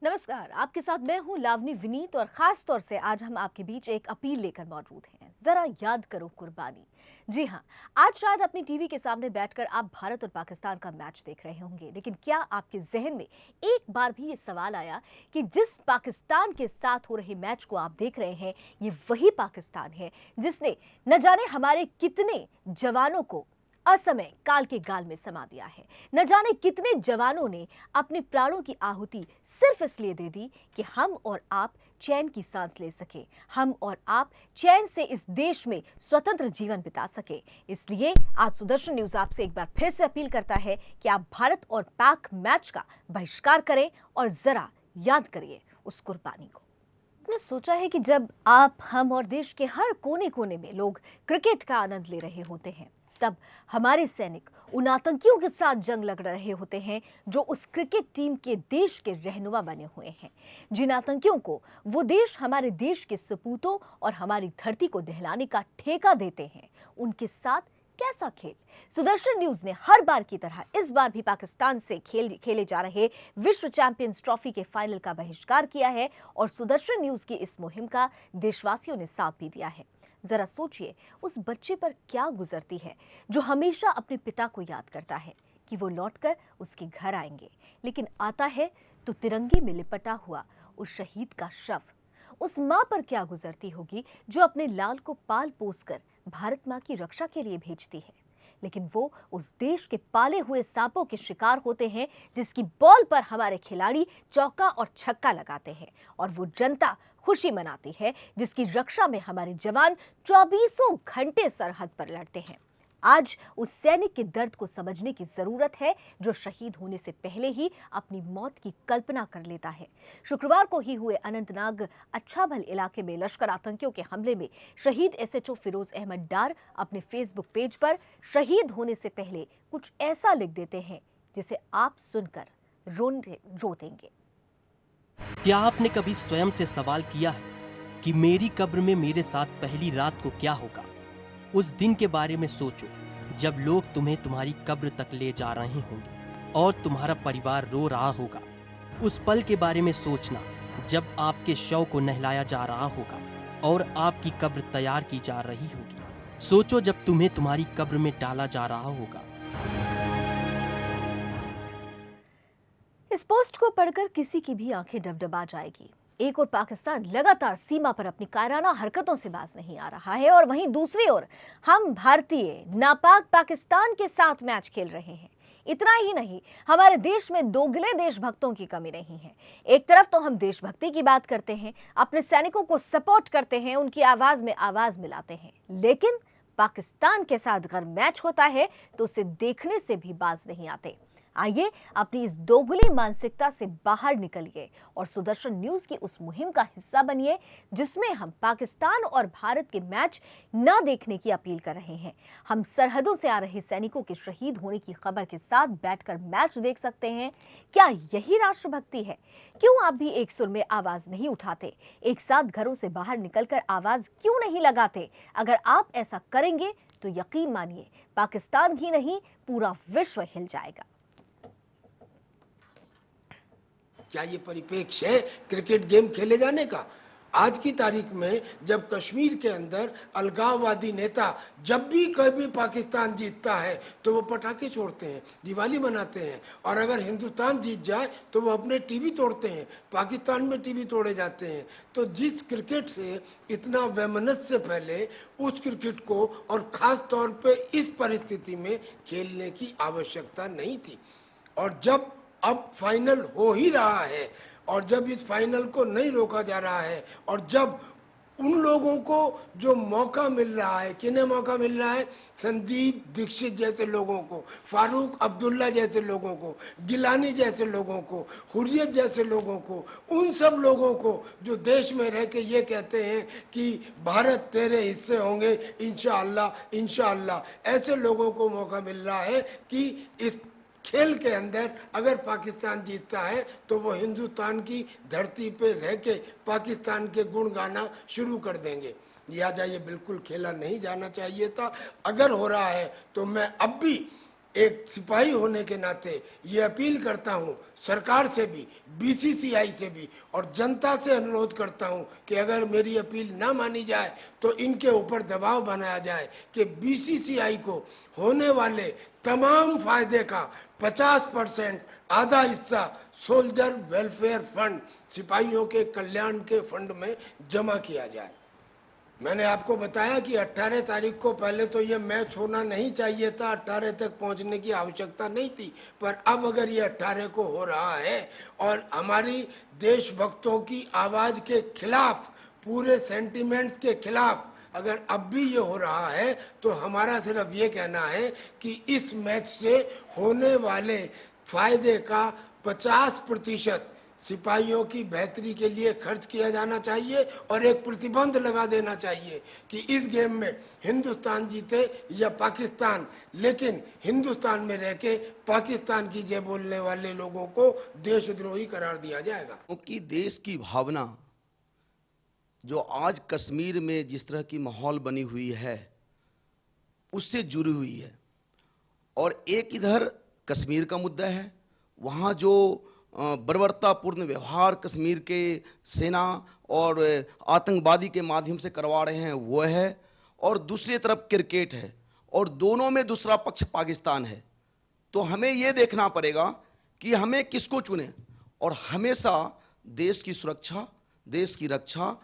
नमस्कार, आपके साथ मैं हूं लावनी विनीत और खास तौर से आज हम आपके बीच एक अपील लेकर मौजूद हैं। जरा याद करो कुर्बानी। जी हां, आज शायद अपनी टीवी के सामने बैठकर आप भारत और पाकिस्तान का मैच देख रहे होंगे, लेकिन क्या आपके जहन में एक बार भी ये सवाल आया कि जिस पाकिस्तान के साथ हो रहे मैच को आप देख रहे हैं, ये वही पाकिस्तान है जिसने न जाने हमारे कितने जवानों को असमय काल के गाल में समा दिया है। न जाने कितने जवानों ने अपने प्राणों की आहुति सिर्फ इसलिए दे दी कि हम और आप चैन की सांस ले सके, हम और आप चैन से इस देश में स्वतंत्र जीवन बिता सके। इसलिए आज सुदर्शन न्यूज आपसे एक बार फिर से अपील करता है कि आप भारत और पाक मैच का बहिष्कार करें और जरा याद करिए उस कुर्बानी को। आपने सोचा है कि जब आप, हम और देश के हर कोने कोने में लोग क्रिकेट का आनंद ले रहे होते हैं, तब हमारे सैनिक उन आतंकियों के साथ जंग लड़ रहे होते हैं जो उस क्रिकेट टीम के देश के रहनुमा बने हुए हैं, जिन आतंकियों को वो देश हमारे देश के सपूतों और हमारी धरती को दहलाने का ठेका देते हैं। उनके साथ कैसा खेल। सुदर्शन न्यूज ने हर बार की तरह इस बार भी पाकिस्तान से खेले जा रहे विश्व चैंपियंस ट्रॉफी के फाइनल का बहिष्कार किया है और सुदर्शन न्यूज की इस मुहिम का देशवासियों ने साथ भी दिया है। जरा सोचिए उस बच्चे पर क्या गुजरती है जो हमेशा अपने पिता को याद करता है कि वो लौटकर उसके घर आएंगे, लेकिन आता है तो तिरंगे में लिपटा हुआ उस शहीद का शव। उस मां पर क्या गुजरती होगी जो अपने लाल को पाल पोस कर भारत मां की रक्षा के लिए भेजती है, लेकिन वो उस देश के पाले हुए सांपों के शिकार होते हैं जिसकी बॉल पर हमारे खिलाड़ी चौका और छक्का लगाते हैं, और वो जनता खुशी मनाती है जिसकी रक्षा में हमारे जवान 24 घंटे सरहद पर लड़ते हैं। आज उस सैनिक के दर्द को समझने की जरूरत है जो शहीद होने से पहले ही अपनी मौत की कल्पना कर लेता है। शुक्रवार को ही हुए अनंतनाग अच्छाभल इलाके में लश्कर आतंकियों के हमले में शहीद एसएचओ फिरोज अहमद डार अपने फेसबुक पेज पर शहीद होने से पहले कुछ ऐसा लिख देते हैं जिसे आप सुनकर रो देंगे। क्या आपने कभी स्वयं से सवाल किया है कि मेरी कब्र में मेरे साथ पहली रात को क्या होगा? उस दिन के बारे में सोचो जब लोग तुम्हें तुम्हारी कब्र तक ले जा रहे होंगे और तुम्हारा परिवार रो रहा होगा। उस पल के बारे में सोचना जब आपके शव को नहलाया जा रहा होगा और आपकी कब्र तैयार की जा रही होगी। सोचो जब तुम्हें तुम्हारी कब्र में डाला जा रहा होगा। इस पोस्ट को पढ़कर किसी की भी आंखें डबडबा जाएगी। एक और पाकिस्तान लगातार सीमा पर अपनी कायराना हरकतों से बाज नहीं आ रहा है और वहीं दूसरी ओर हम भारतीय नापाक पाकिस्तान के साथ मैच खेल रहे हैं। इतना ही नहीं, हमारे देश में दोगले देशभक्तों की कमी नहीं है। एक तरफ तो हम देशभक्ति की बात करते हैं, अपने सैनिकों को सपोर्ट करते हैं, उनकी आवाज में आवाज मिलाते हैं, लेकिन पाकिस्तान के साथ अगर मैच होता है तो उसे देखने से भी बाज नहीं आते। आइए अपनी इस दोगली मानसिकता से बाहर निकलिए और सुदर्शन न्यूज की उस मुहिम का हिस्सा बनिए जिसमें हम पाकिस्तान और भारत के मैच न देखने की अपील कर रहे हैं। हम सरहदों से आ रहे सैनिकों के शहीद होने की खबर के साथ बैठकर मैच देख सकते हैं। क्या यही राष्ट्रभक्ति है? क्यों आप भी एक सुर में आवाज नहीं उठाते? एक साथ घरों से बाहर निकलकर आवाज क्यों नहीं लगाते? अगर आप ऐसा करेंगे तो यकीन मानिए पाकिस्तान ही नहीं पूरा विश्व हिल जाएगा। क्या ये परिप्रेक्ष्य है क्रिकेट गेम खेले जाने का? आज की तारीख में जब कश्मीर के अंदर अलगाववादी नेता जब भी कभी पाकिस्तान जीतता है तो वो पटाखे छोड़ते हैं, दिवाली मनाते हैं, और अगर हिंदुस्तान जीत जाए तो वो अपने टीवी तोड़ते हैं, पाकिस्तान में टीवी तोड़े जाते हैं। तो जिस क्रिकेट से इतना वैमनस्य फैले उस क्रिकेट को और ख़ास तौर पे इस परिस्थिति में खेलने की आवश्यकता नहीं थी। और जब अब फाइनल हो ही रहा है और जब इस फाइनल को नहीं रोका जा रहा है और जब उन लोगों को जो मौका मिल रहा है, किन्हें मौका मिल रहा है? संदीप दीक्षित जैसे लोगों को, फारूक अब्दुल्ला जैसे लोगों को, गिलानी जैसे लोगों को, हुर्रियत जैसे लोगों को, उन सब लोगों को जो देश में रह के ये कहते हैं कि भारत तेरे हिस्से होंगे इंशाअल्लाह इंशाअल्लाह, ऐसे लोगों को मौका मिल रहा है कि इस खेल के अंदर अगर पाकिस्तान जीतता है तो वो हिंदुस्तान की धरती पे रह के पाकिस्तान के गुण गाना शुरू कर देंगे। लिहाजा ये बिल्कुल खेला नहीं जाना चाहिए था। अगर हो रहा है तो मैं अब भी एक सिपाही होने के नाते ये अपील करता हूँ सरकार से भी, बीसीसीआई से भी और जनता से अनुरोध करता हूँ कि अगर मेरी अपील ना मानी जाए तो इनके ऊपर दबाव बनाया जाए कि बीसीसीआई को होने वाले तमाम फायदे का 50% आधा हिस्सा सोल्जर वेलफेयर फंड, सिपाहियों के कल्याण के फंड में जमा किया जाए। मैंने आपको बताया कि 18 तारीख को पहले तो ये मैच होना नहीं चाहिए था, 18 तक पहुंचने की आवश्यकता नहीं थी, पर अब अगर ये 18 को हो रहा है और हमारी देशभक्तों की आवाज के खिलाफ, पूरे सेंटिमेंट्स के खिलाफ अगर अब भी ये हो रहा है तो हमारा सिर्फ ये कहना है कि इस मैच से होने वाले फायदे का 50% सिपाहियों की बेहतरी के लिए खर्च किया जाना चाहिए और एक प्रतिबंध लगा देना चाहिए कि इस गेम में हिंदुस्तान जीते या पाकिस्तान, लेकिन हिंदुस्तान में रह के पाकिस्तान की जय बोलने वाले लोगों को देशद्रोही करार दिया जाएगा। क्योंकि देश की भावना जो आज कश्मीर में जिस तरह की माहौल बनी हुई है उससे जुड़ी हुई है, और एक इधर कश्मीर का मुद्दा है, वहाँ जो बर्बरतापूर्ण व्यवहार कश्मीर के सेना और आतंकवादी के माध्यम से करवा रहे हैं वो है, और दूसरी तरफ क्रिकेट है, और दोनों में दूसरा पक्ष पाकिस्तान है। तो हमें ये देखना पड़ेगा कि हमें किसको चुने, और हमेशा देश की सुरक्षा, देश की रक्षा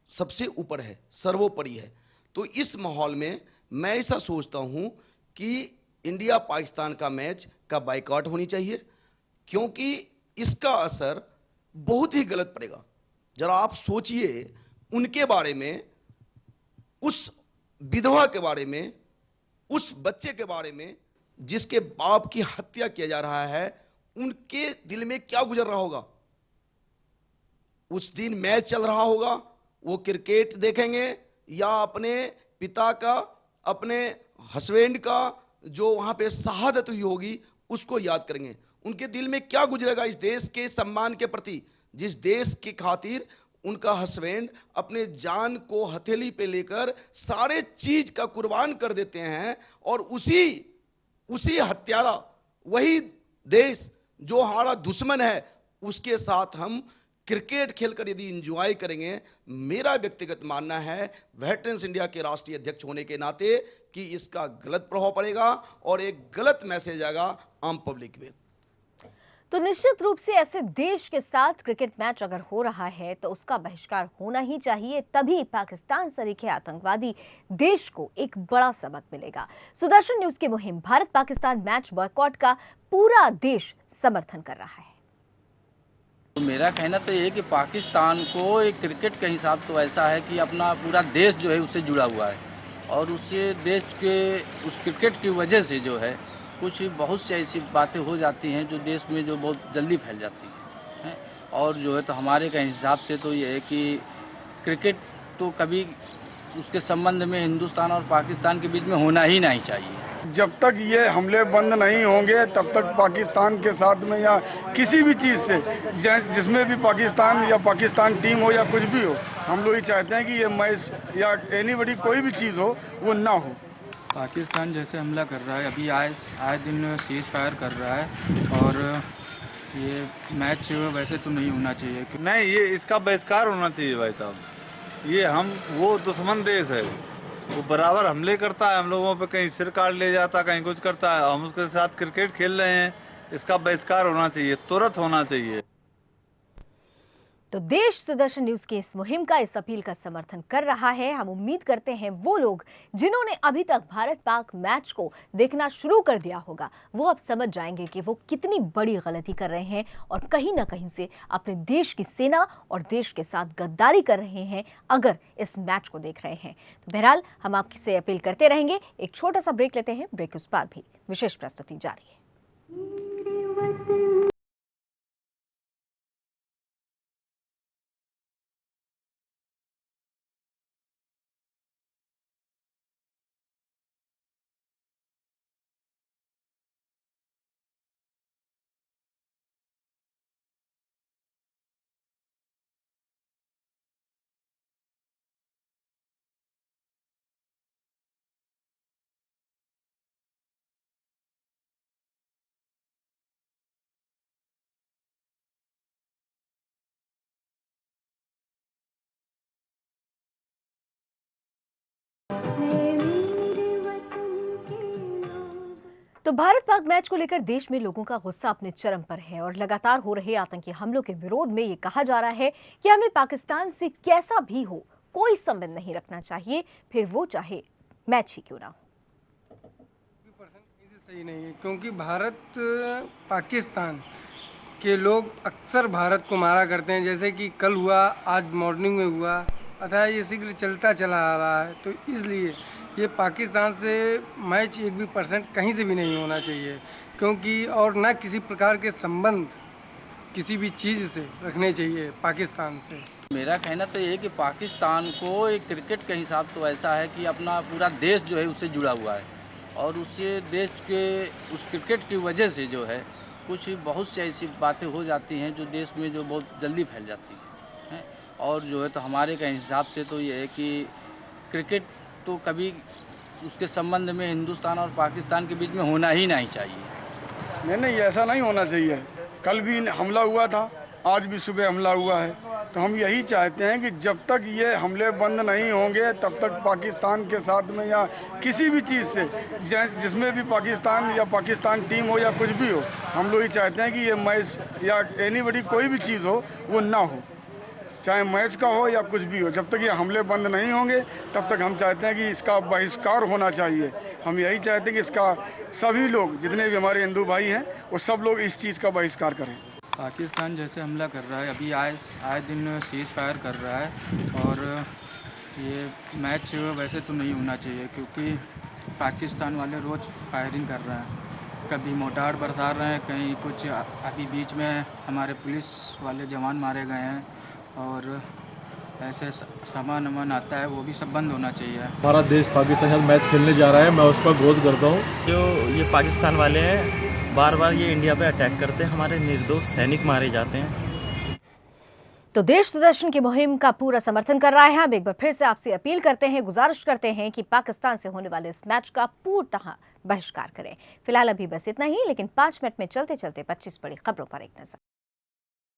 सबसे ऊपर है, सर्वोपरि है। तो इस माहौल में मैं ऐसा सोचता हूँ कि इंडिया पाकिस्तान का मैच का बाइकआउट होनी चाहिए, क्योंकि इसका असर बहुत ही गलत पड़ेगा। जरा आप सोचिए उनके बारे में, उस विधवा के बारे में, उस बच्चे के बारे में जिसके बाप की हत्या किया जा रहा है, उनके दिल में क्या गुजर रहा होगा। उस दिन मैच चल रहा होगा, वो क्रिकेट देखेंगे या अपने पिता का, अपने हस्बैंड का जो वहां पे शहादत हुई होगी उसको याद करेंगे। उनके दिल में क्या गुजरेगा इस देश के सम्मान के प्रति, जिस देश की खातिर उनका हस्बैंड अपने जान को हथेली पे लेकर सारे चीज का कुर्बान कर देते हैं, और उसी हत्यारा, वही देश जो हमारा दुश्मन है, उसके साथ हम क्रिकेट खेलकर यदि एंजॉय करेंगे, मेरा व्यक्तिगत मानना है वेटरन्स इंडिया के राष्ट्रीय अध्यक्ष होने के नाते कि इसका गलत प्रभाव पड़ेगा और एक गलत मैसेज आएगा आम पब्लिक में। तो निश्चित रूप से ऐसे देश के साथ क्रिकेट मैच अगर हो रहा है तो उसका बहिष्कार होना ही चाहिए, तभी पाकिस्तान सरीखे आतंकवादी देश को एक बड़ा सबक मिलेगा। सुदर्शन न्यूज की मुहिम भारत पाकिस्तान मैच बॉयकॉट का पूरा देश समर्थन कर रहा है। तो मेरा कहना तो ये है कि पाकिस्तान को एक क्रिकेट का हिसाब तो ऐसा है कि अपना पूरा देश जो है उससे जुड़ा हुआ है, और उससे देश के उस क्रिकेट की वजह से जो है कुछ बहुत सी ऐसी बातें हो जाती हैं जो देश में जो बहुत जल्दी फैल जाती हैं। और जो है तो हमारे का हिसाब से तो ये है कि क्रिकेट तो कभी उसके संबंध में हिंदुस्तान और पाकिस्तान के बीच में होना ही नहीं चाहिए। जब तक ये हमले बंद नहीं होंगे तब तक पाकिस्तान के साथ में या किसी भी चीज़ से जिसमें भी पाकिस्तान या पाकिस्तान टीम हो या कुछ भी हो, हम लोग ये चाहते हैं कि ये मैच या एनीबॉडी कोई भी चीज़ हो वो ना हो। पाकिस्तान जैसे हमला कर रहा है, अभी आए दिन सीज फायर कर रहा है, और ये मैच वैसे तो नहीं होना चाहिए। नहीं, ये इसका बहिष्कार होना चाहिए भाई साहब। ये वो दुश्मन देश है, वो बराबर हमले करता है हम लोगों पे, कहीं सिर काट ले जाता, कहीं कुछ करता है। हम उसके साथ क्रिकेट खेल रहे हैं, इसका बहिष्कार होना चाहिए, तुरंत होना चाहिए। तो देश सुदर्शन न्यूज की इस मुहिम का, इस अपील का समर्थन कर रहा है। हम उम्मीद करते हैं वो लोग जिन्होंने अभी तक भारत पाक मैच को देखना शुरू कर दिया होगा, वो अब समझ जाएंगे कि वो कितनी बड़ी गलती कर रहे हैं और कहीं ना कहीं से अपने देश की सेना और देश के साथ गद्दारी कर रहे हैं अगर इस मैच को देख रहे हैं। तो बहरहाल हम आपसे अपील करते रहेंगे। एक छोटा सा ब्रेक लेते हैं, ब्रेक के उस पार भी विशेष प्रस्तुति जारी है। तो भारत पाक मैच को लेकर देश में लोगों का गुस्सा अपने चरम पर है और लगातार हो रहे आतंकी हमलों के विरोध में ये कहा जा रहा है कि हमें पाकिस्तान से कैसा भी हो कोई संबंध नहीं रखना चाहिए, फिर वो चाहे मैच ही क्यों ना हो। सही नहीं है, क्योंकि भारत पाकिस्तान के लोग अक्सर भारत को मारा करते हैं, जैसे कि कल हुआ, आज मॉर्निंग में हुआ, अतः ये शीघ्र चलता चला आ रहा है। तो इसलिए ये पाकिस्तान से मैच 1% कहीं से भी नहीं होना चाहिए, क्योंकि और न किसी प्रकार के संबंध किसी भी चीज़ से रखने चाहिए पाकिस्तान से। मेरा कहना तो ये है कि पाकिस्तान को एक क्रिकेट के हिसाब तो ऐसा है कि अपना पूरा देश जो है उससे जुड़ा हुआ है, और उससे देश के उस क्रिकेट की वजह से जो है कुछ बहुत सी ऐसी बातें हो जाती हैं जो देश में जो बहुत जल्दी फैल जाती हैं। और जो है तो हमारे के हिसाब से तो ये है कि क्रिकेट तो कभी उसके संबंध में हिंदुस्तान और पाकिस्तान के बीच में होना ही नहीं चाहिए। नहीं, ऐसा नहीं होना चाहिए। कल भी हमला हुआ था, आज भी सुबह हमला हुआ है। तो हम यही चाहते हैं कि जब तक ये हमले बंद नहीं होंगे तब तक पाकिस्तान के साथ में या किसी भी चीज़ से जिसमें भी पाकिस्तान या पाकिस्तान टीम हो या कुछ भी हो, हम लोग ही चाहते हैं कि ये मैच या एनीबडी कोई भी चीज़ हो वो ना हो, चाहे मैच का हो या कुछ भी हो। जब तक ये हमले बंद नहीं होंगे तब तक हम चाहते हैं कि इसका बहिष्कार होना चाहिए। हम यही चाहते हैं कि इसका सभी लोग, जितने भी हमारे हिंदू भाई हैं, वो सब लोग इस चीज़ का बहिष्कार करें। पाकिस्तान जैसे हमला कर रहा है, अभी आए दिन सीज फायर कर रहा है, और ये मैच वैसे तो नहीं होना चाहिए, क्योंकि पाकिस्तान वाले रोज़ फायरिंग कर रहे हैं, कभी मोर्टार बरसा रहे हैं, कहीं कुछ। अभी बीच में हमारे पुलिस वाले जवान मारे गए हैं, और ऐसे सामान वामान आता है वो भी सब बंद होना चाहिए। हमारा देश पाकिस्तान के साथ मैच खेलने जा रहा है, मैं उसका विरोध करता हूँ। जो ये पाकिस्तान वाले हैं बार बार ये इंडिया पे अटैक करते हैं, हमारे निर्दोष सैनिक मारे जाते हैं। तो देश सुदर्शन की मुहिम का पूरा समर्थन कर रहा है। अब एक बार फिर से आपसे अपील करते हैं, गुजारिश करते हैं कि पाकिस्तान से होने वाले इस मैच का पूर्णतः बहिष्कार करें। फिलहाल अभी बस इतना ही, लेकिन 5 मिनट में चलते चलते 25 बड़ी खबरों पर एक नजर।